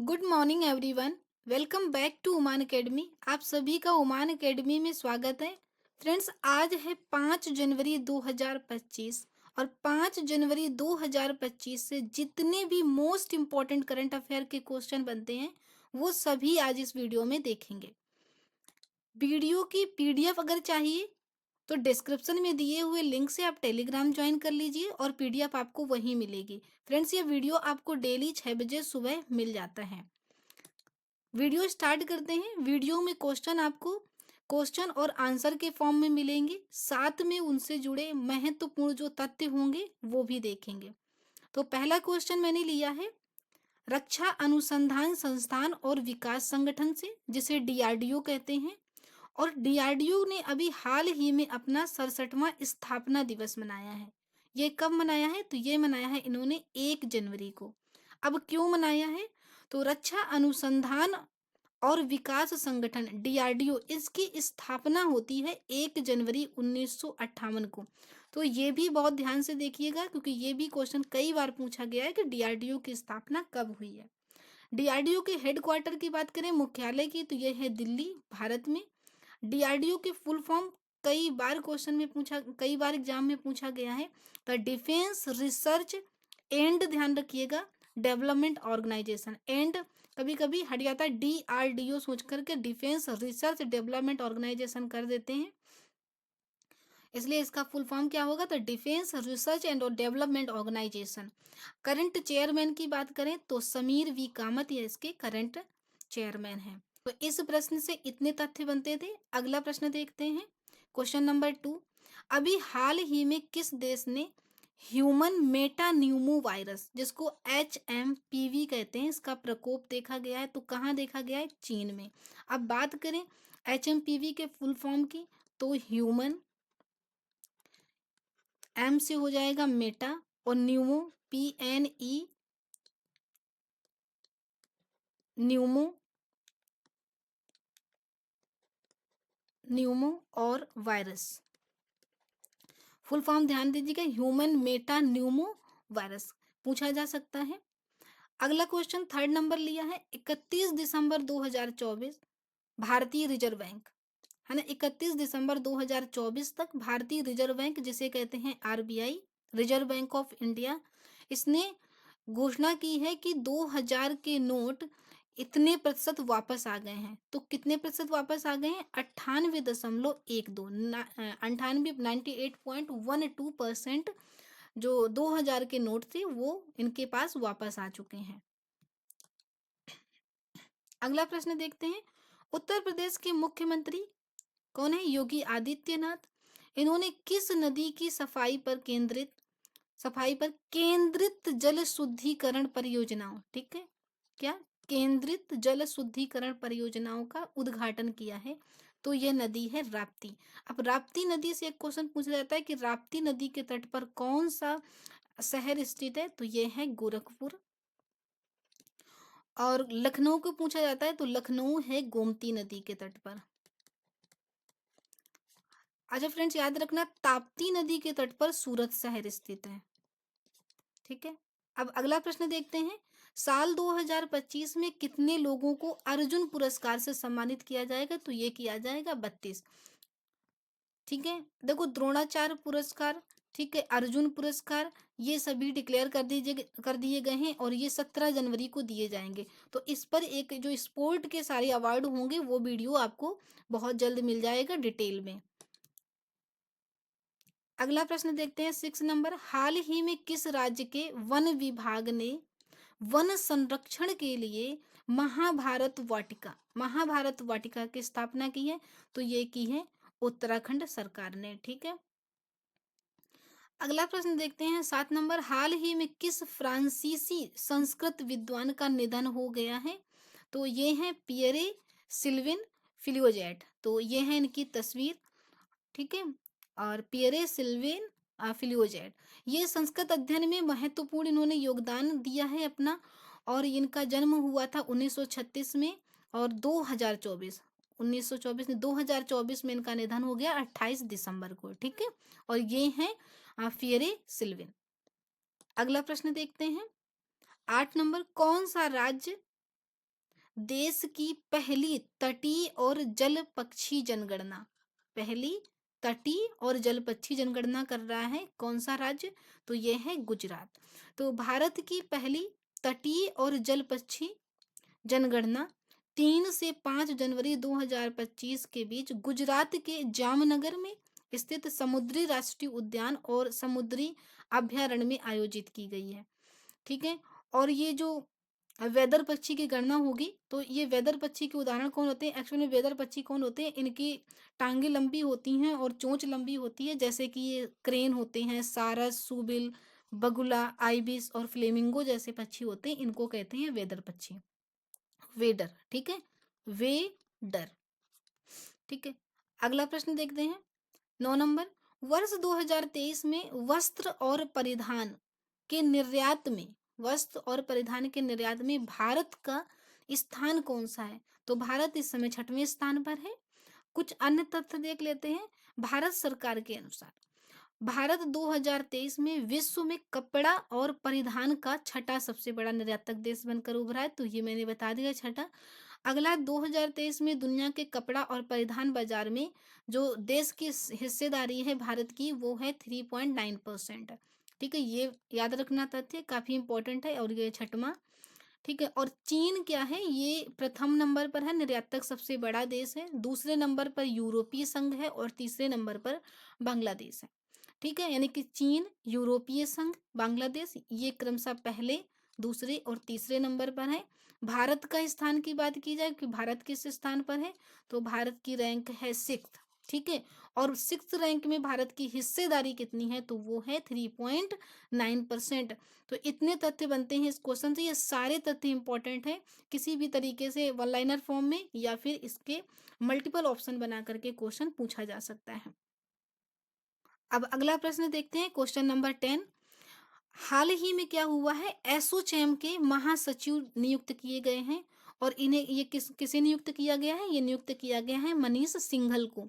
Good morning everyone. Welcome back to Umaan academy. आप सभी का उमान अकेडमी में स्वागत है। फ्रेंड्स, आज है 5 जनवरी 2025 और 5 जनवरी 2025 से जितने भी मोस्ट इम्पॉर्टेंट करंट अफेयर के क्वेश्चन बनते हैं वो सभी आज इस वीडियो में देखेंगे। वीडियो की पीडीएफ अगर चाहिए तो डिस्क्रिप्शन में दिए हुए लिंक से आप टेलीग्राम ज्वाइन कर लीजिए और पीडीएफ आपको वहीं मिलेगी। फ्रेंड्स, ये वीडियो आपको डेली 6 बजे सुबह मिल जाता है। वीडियो स्टार्ट करते हैं। वीडियो में क्वेश्चन आपको क्वेश्चन और आंसर के फॉर्म में मिलेंगे, साथ में उनसे जुड़े महत्वपूर्ण जो तथ्य होंगे वो भी देखेंगे। तो पहला क्वेश्चन मैंने लिया है रक्षा अनुसंधान संस्थान और विकास संगठन से, जिसे डीआरडीओ कहते हैं। और डीआरडीओ ने अभी हाल ही में अपना 67वां स्थापना दिवस मनाया है। ये कब मनाया है? तो ये मनाया है इन्होंने 1 जनवरी को। अब क्यों मनाया है? तो रक्षा अनुसंधान और विकास संगठन डीआरडीओ, इसकी स्थापना होती है 1 जनवरी 1958 को। तो ये भी बहुत ध्यान से देखिएगा क्योंकि ये भी क्वेश्चन कई बार पूछा गया है कि डीआरडीओ की स्थापना कब हुई है। डीआरडीओ के हेडक्वार्टर की बात करें, मुख्यालय की, तो यह है दिल्ली, भारत में। डीआरडीओ की फुल फॉर्म कई बार एग्जाम में पूछा गया है। तो डिफेंस रिसर्च एंड, ध्यान रखिएगा, डेवलपमेंट ऑर्गेनाइजेशन। एंड कभी कभी हट जाता है, डीआरडीओ सोच करके डिफेंस रिसर्च डेवलपमेंट ऑर्गेनाइजेशन कर देते हैं, इसलिए इसका फुल फॉर्म क्या होगा? तो defence research and development organisation. Current chairman की बात करें तो समीर वी कामत ये इसके करंट चेयरमैन हैं। तो इस प्रश्न से इतने तथ्य बनते थे। अगला प्रश्न देखते हैं, क्वेश्चन नंबर 2। अभी हाल ही में किस देश ने ह्यूमन मेटा न्यूमो वायरस, जिसको HMPV कहते हैं, इसका प्रकोप देखा गया है? तो कहाँ देखा गया है? चीन में। अब बात करें HMPV के फुल फॉर्म की, तो ह्यूमन, एम से हो जाएगा मेटा, और न्यूमो, PNE, न्यूमो, न्यूमो और वायरस। फुल फॉर्म ध्यान दीजिएगा, ह्यूमन मेटा न्यूमो वायरस पूछा जा सकता है। अगला क्वेश्चन थर्ड नंबर लिया है 31 दिसंबर 2024, भारतीय रिजर्व बैंक, है ना, 31 दिसंबर 2024 तक भारतीय रिजर्व बैंक, जिसे कहते हैं RBI, reserve bank of India, इसने घोषणा की है कि 2000 के नोट इतने प्रतिशत वापस आ गए हैं। तो कितने प्रतिशत वापस आ गए हैं? 98.12, 98, 98.12% जो 2000 के नोट थे वो इनके पास वापस आ चुके हैं। अगला प्रश्न देखते हैं, उत्तर प्रदेश के मुख्यमंत्री कौन है? योगी आदित्यनाथ। इन्होंने किस नदी की सफाई पर केंद्रित जल शुद्धिकरण परियोजनाओं, ठीक है, क्या, केंद्रित जल शुद्धिकरण परियोजनाओं का उद्घाटन किया है? तो यह नदी है राप्ती। अब राप्ती नदी से एक क्वेश्चन पूछा जाता है कि राप्ती नदी के तट पर कौन सा शहर स्थित है? तो यह है गोरखपुर। और लखनऊ को पूछा जाता है तो लखनऊ है गोमती नदी के तट पर। अच्छा फ्रेंड्स, याद रखना ताप्ती नदी के तट पर सूरत शहर स्थित है, ठीक है। अब अगला प्रश्न देखते हैं, साल 2025 में कितने लोगों को अर्जुन पुरस्कार से सम्मानित किया जाएगा? तो ये किया जाएगा 32, ठीक है। देखो, द्रोणाचार्य पुरस्कार, ठीक है, अर्जुन पुरस्कार, ये सभी डिक्लेयर कर दिए गए हैं और ये 17 जनवरी को दिए जाएंगे। तो इस पर एक जो स्पोर्ट के सारे अवार्ड होंगे वो वीडियो आपको बहुत जल्द मिल जाएगा डिटेल में। अगला प्रश्न देखते हैं 6 नंबर, हाल ही में किस राज्य के वन विभाग ने वन संरक्षण के लिए महाभारत वाटिका की स्थापना की है? तो ये की है उत्तराखंड सरकार ने, ठीक है। अगला प्रश्न देखते हैं 7 नंबर, हाल ही में किस फ्रांसीसी संस्कृत विद्वान का निधन हो गया है? तो ये है पियरे सिल्विन फिलियोजेट। तो ये है इनकी तस्वीर, ठीक है। और पियरे सिल्वेन फिलियोजेट, ये संस्कृत अध्ययन में महत्वपूर्ण इन्होंने योगदान दिया है अपना। और इनका जन्म हुआ था 1936 में और 1924 में 2024 में इनका निधन हो गया 28 दिसंबर को, ठीक है। और ये हैं फियरे सिल्विन। अगला प्रश्न देखते हैं 8 नंबर, कौन सा राज्य देश की पहली तटीय और जल पक्षी जनगणना, पहली तटीय और जल पक्षी जनगणना कर रहा है कौन सा राज्य? तो ये है गुजरात। तो भारत की पहली तटीय और जल पक्षी जनगणना 3 से 5 जनवरी 2025 के बीच गुजरात के जामनगर में स्थित समुद्री राष्ट्रीय उद्यान और समुद्री अभयारण्य में आयोजित की गई है। ठीक है। और ये जो वेदर पक्षी की गणना होगी, तो ये वेदर पक्षी के उदाहरण कौन होते हैं? एक्चुअली वेदर पक्षी कौन होते हैं? इनकी टांगे लंबी होती हैं और चोंच लंबी होती है, जैसे कि ये क्रेन होते हैं, सारस, सूबिल, बगुला, आइबिस और फ्लेमिंगो जैसे पक्षी होते हैं, इनको कहते हैं वेदर पक्षी, वेडर। ठीक है, वेडर। ठीक है, अगला प्रश्न देखते हैं। 9 नंबर, वर्ष 2023 में वस्त्र और परिधान के निर्यात में, वस्त्र और परिधान के निर्यात में भारत का स्थान कौन सा है? तो भारत इस समय 6वें स्थान पर है। कुछ अन्य तथ्य देख लेते हैं। भारत सरकार के अनुसार भारत 2023 में विश्व में कपड़ा और परिधान का छठा सबसे बड़ा निर्यातक देश बनकर उभरा है, तो ये मैंने बता दिया छठा। अगला 2023 में दुनिया के कपड़ा और परिधान बाजार में जो देश की हिस्सेदारी है भारत की, वो है 3.9%। ठीक है, ये याद रखना तथ्य काफी इंपॉर्टेंट है। और ये छठवां। ठीक है, और चीन क्या है? ये प्रथम नंबर पर है, निर्यातक सबसे बड़ा देश है। दूसरे नंबर पर यूरोपीय संघ है और तीसरे नंबर पर बांग्लादेश है। ठीक है, यानी कि चीन, यूरोपीय संघ, बांग्लादेश, ये क्रमशः पहले, दूसरे और तीसरे नंबर पर है। भारत का स्थान की बात की जाए कि भारत किस स्थान पर है, तो भारत की रैंक है 6th। ठीक है, और 6th रैंक में भारत की हिस्सेदारी कितनी है? तो वो है 3.9%। तो इतने तथ्य बनते हैं इस क्वेश्चन से। ये सारे तथ्य इंपॉर्टेंट है, किसी भी तरीके से वन लाइनर फॉर्म में या फिर इसके मल्टीपल ऑप्शन बना करके क्वेश्चन पूछा जा सकता है। अब अगला प्रश्न देखते हैं, क्वेश्चन नंबर 10। हाल ही में क्या हुआ है? एसोचैम के महासचिव नियुक्त किए गए हैं। और इन्हें ये किसे नियुक्त किया गया है? ये नियुक्त किया गया है मनीष सिंघल को।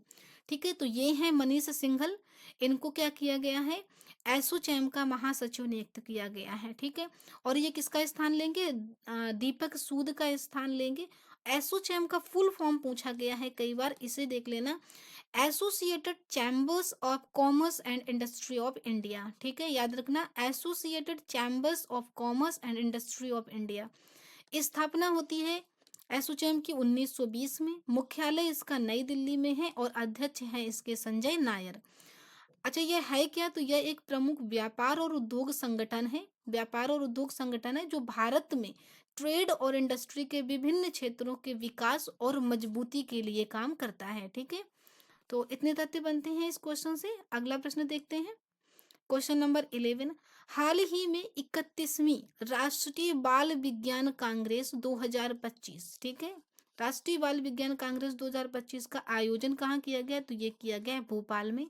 ठीक है, तो ये है मनीष सिंघल। इनको क्या किया गया है? एसोचैम का महासचिव नियुक्त किया गया है। ठीक है, और ये किसका स्थान लेंगे? दीपक सूद का स्थान लेंगे। एसोचैम का फुल फॉर्म पूछा गया है कई बार, इसे देख लेना। Associated chambers of commerce and industry of India. ठीक है, याद रखना, associated chambers of commerce and industry of India. स्थापना होती है एसोचैम की 1920 में। मुख्यालय इसका नई दिल्ली में है और अध्यक्ष हैं इसके संजय नायर। अच्छा, ये है क्या? तो यह एक प्रमुख व्यापार और उद्योग संगठन है। व्यापार और उद्योग संगठन है जो भारत में ट्रेड और इंडस्ट्री के विभिन्न क्षेत्रों के विकास और मजबूती के लिए काम करता है। ठीक है, तो इतने तथ्य बनते हैं इस क्वेश्चन से। अगला प्रश्न देखते हैं, क्वेश्चन नंबर 11। हाल ही में 31वीं राष्ट्रीय बाल विज्ञान कांग्रेस 2025, ठीक है, राष्ट्रीय बाल विज्ञान कांग्रेस 2025 का आयोजन कहाँ किया गया? तो ये किया गया है भोपाल में।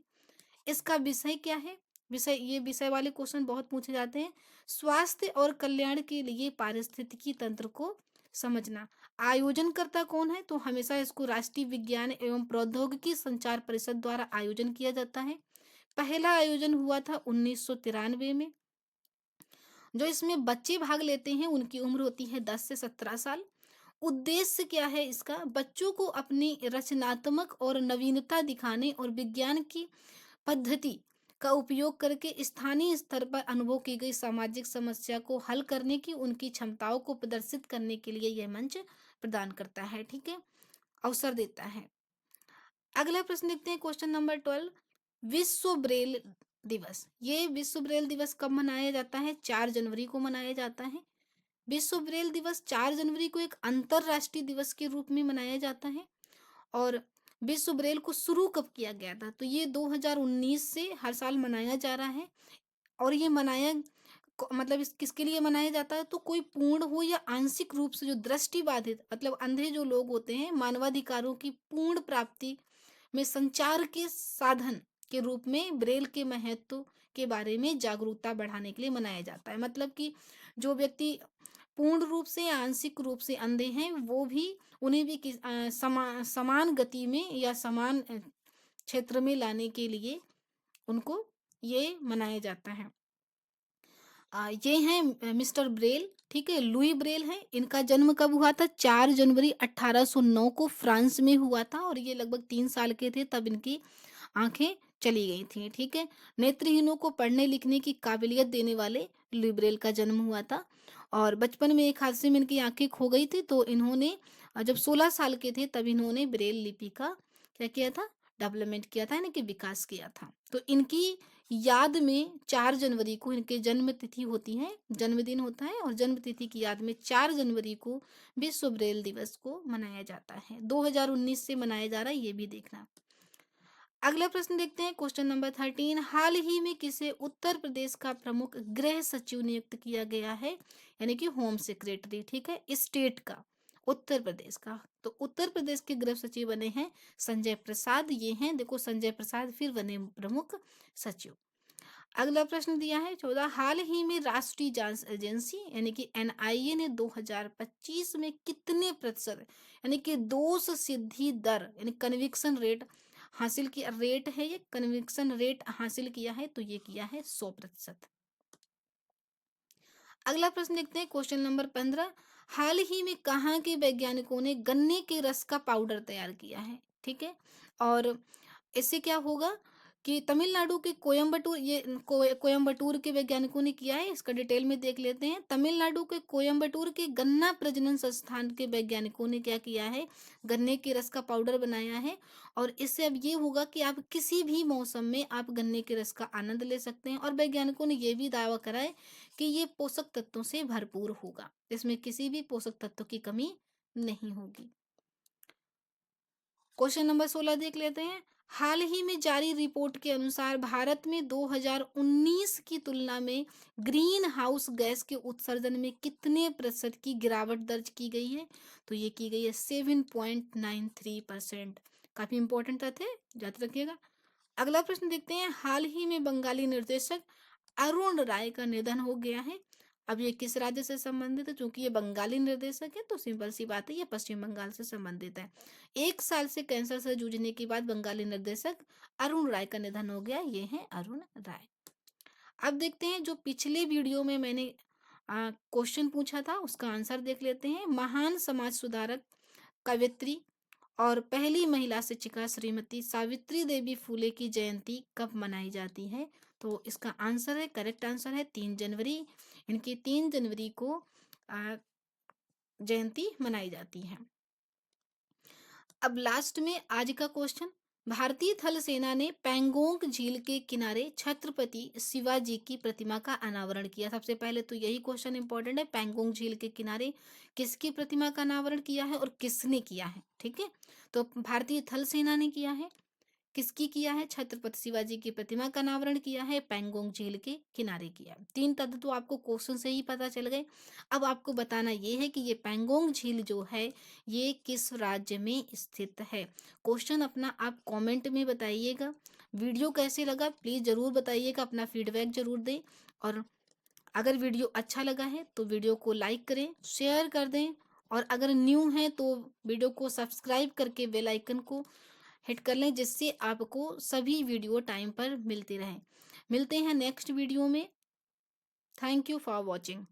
इसका विषय क्या है? विषय, ये विषय वाले क्वेश्चन बहुत पूछे जाते हैं। स्वास्थ्य और कल्याण के लिए पारिस्थितिकी तंत्र को समझना। आयोजनकर्ता कौन है? तो हमेशा इसको राष्ट्रीय विज्ञान एवं प्रौद्योगिकी संचार परिषद द्वारा आयोजन किया जाता है। पहला आयोजन हुआ था 1993 में। जो इसमें बच्चे भाग लेते हैं उनकी उम्र होती है 10 से 17 साल। उद्देश्य क्या है इसका? बच्चों को अपनी रचनात्मक और नवीनता दिखाने और विज्ञान की पद्धति का उपयोग करके स्थानीय स्तर पर अनुभव की गई सामाजिक समस्या को हल करने की उनकी क्षमताओं को प्रदर्शित करने के लिए यह मंच प्रदान करता है। ठीक है, अवसर देता है। अगला प्रश्न देखते हैं, क्वेश्चन नंबर 12। विश्व ब्रेल दिवस, ये विश्व ब्रेल दिवस कब मनाया जाता है? 4 जनवरी को मनाया जाता है। विश्व ब्रेल दिवस 4 जनवरी को एक अंतरराष्ट्रीय दिवस के रूप में मनाया जाता है। और विश्व ब्रेल को शुरू कब किया गया था? तो ये 2019 से हर साल मनाया जा रहा है। और ये मनाया मतलब इस किसके लिए मनाया जाता है? तो कोई पूर्ण हो या आंशिक रूप से जो दृष्टि बाधित, मतलब अंधे जो लोग होते हैं, मानवाधिकारों की पूर्ण प्राप्ति में संचार के साधन के रूप में ब्रेल के महत्व के बारे में जागरूकता बढ़ाने के लिए मनाया जाता है। मतलब कि जो व्यक्ति पूर्ण रूप से या आंशिक रूप से अंधे हैं, वो भी, उन्हें भी समान गति में या समान क्षेत्र में लाने के लिए उनको ये मनाया जाता है। ये हैं मिस्टर ब्रेल, ठीक है, लुई ब्रेल हैं। इनका जन्म कब हुआ था? 4 जनवरी 1809 को फ्रांस में हुआ था और ये लगभग 3 साल के थे तब इनकी आँखें चली गई थीं, ठीक है। नेत्रहीनों को पढ़ने लिखने की काबिलियत देने वाले लुई ब्रेल का जन्म हुआ था और बचपन में एक हादसे में इनकी आँखें खो गई थी तो इन्होंने जब 16 साल के थे तब इन्होंने ब्रेल लिपि का क्या किया था? डेवलपमेंट किया था, यानी कि विकास किया था। तो इनकी याद में 4 जनवरी को इनके जन्म तिथि होती है, जन्मदिन होता है और जन्म तिथि की याद में 4 जनवरी को विश्व ब्रेल दिवस को मनाया जाता है। 2019 से मनाया जा रहा है, ये भी देखना। अगला प्रश्न देखते हैं, क्वेश्चन नंबर 13। हाल ही में किसे उत्तर प्रदेश का प्रमुख गृह सचिव नियुक्त किया गया है? यानी कि होम सेक्रेटरी, ठीक है, स्टेट का, उत्तर प्रदेश का। तो उत्तर प्रदेश के गृह सचिव बने हैं संजय प्रसाद। ये हैं, देखो, संजय प्रसाद फिर बने प्रमुख सचिव। अगला प्रश्न दिया है 14। हाल ही में राष्ट्रीय जांच एजेंसी यानी कि एनआईए ने 2025 में कितने प्रतिशत यानी कि दोष सिद्धि दर यानी कन्विक्शन रेट हासिल किया? रेट है ये, कन्विक्शन रेट हासिल किया है, तो ये किया है 100%। अगला प्रश्न देखते हैं, क्वेश्चन नंबर 15। हाल ही में कहाँ के वैज्ञानिकों ने गन्ने के रस का पाउडर तैयार किया है? ठीक है, और इससे क्या होगा कि तमिलनाडु के कोयम्बटूर, ये कोयम्बटूर के वैज्ञानिकों ने किया है। इसका डिटेल में देख लेते हैं। तमिलनाडु के कोयम्बटूर के गन्ना प्रजनन संस्थान के वैज्ञानिकों ने क्या किया है? गन्ने के रस का पाउडर बनाया है और इससे अब ये होगा कि आप किसी भी मौसम में आप गन्ने के रस का आनंद ले सकते हैं और वैज्ञानिकों ने यह भी दावा करा है कि ये पोषक तत्वों से भरपूर होगा, इसमें किसी भी पोषक तत्व की कमी नहीं होगी। क्वेश्चन नंबर 16 देख लेते हैं। हाल ही में जारी रिपोर्ट के अनुसार भारत में 2019 की तुलना में ग्रीन हाउस गैस के उत्सर्जन में कितने प्रतिशत की गिरावट दर्ज की गई है? तो ये की गई है 7.93%। काफी इंपॉर्टेंट तथ्य है, याद रखिएगा। अगला प्रश्न देखते हैं। हाल ही में बंगाली निर्देशक अरुण राय का निधन हो गया है। अब ये किस राज्य से संबंधित है? चूंकि ये बंगाली निर्देशक है तो सिंपल सी बात है, ये पश्चिम बंगाल से संबंधित है। 1 साल से कैंसर से जूझने के बाद बंगाली निर्देशक अरुण राय का निधन हो गया। ये है अरुण राय। अब देखते हैं, जो पिछले वीडियो में मैंने क्वेश्चन पूछा था उसका आंसर देख लेते हैं। महान समाज सुधारक, कवित्री और पहली महिला शिक्षिका श्रीमती सावित्री देवी फूले की जयंती कब मनाई जाती है? तो इसका आंसर है, करेक्ट आंसर है 3 जनवरी। इनकी 3 जनवरी को आ, जयंती मनाई जाती है। अब लास्ट में आज का क्वेश्चन। भारतीय थल सेना ने पैंगोंग झील के किनारे छत्रपति शिवाजी की प्रतिमा का अनावरण किया। सबसे पहले तो यही क्वेश्चन इंपॉर्टेंट है, पैंगोंग झील के किनारे किसकी प्रतिमा का अनावरण किया है और किसने किया है? ठीक है, तो भारतीय थल सेना ने किया है। किसकी किया है? छत्रपति शिवाजी की प्रतिमा का अनावरण किया है, पैंगोंग झील के किनारे किया। 3 तथ्य तो आपको क्वेश्चन से ही पता चल गए। अब आपको बताना ये है कि ये पैंगोंग झील जो है ये किस राज्य में स्थित है। क्वेश्चन अपना आप कमेंट में बताइएगा। वीडियो कैसे लगा प्लीज जरूर बताइएगा, अपना फीडबैक जरूर दें और अगर वीडियो अच्छा लगा है तो वीडियो को लाइक करें, शेयर कर दें और अगर न्यू है तो वीडियो को सब्सक्राइब करके बेल आइकन को हिट कर लें जिससे आपको सभी वीडियो टाइम पर मिलते रहें। मिलते हैं नेक्स्ट वीडियो में। Thank you for watching.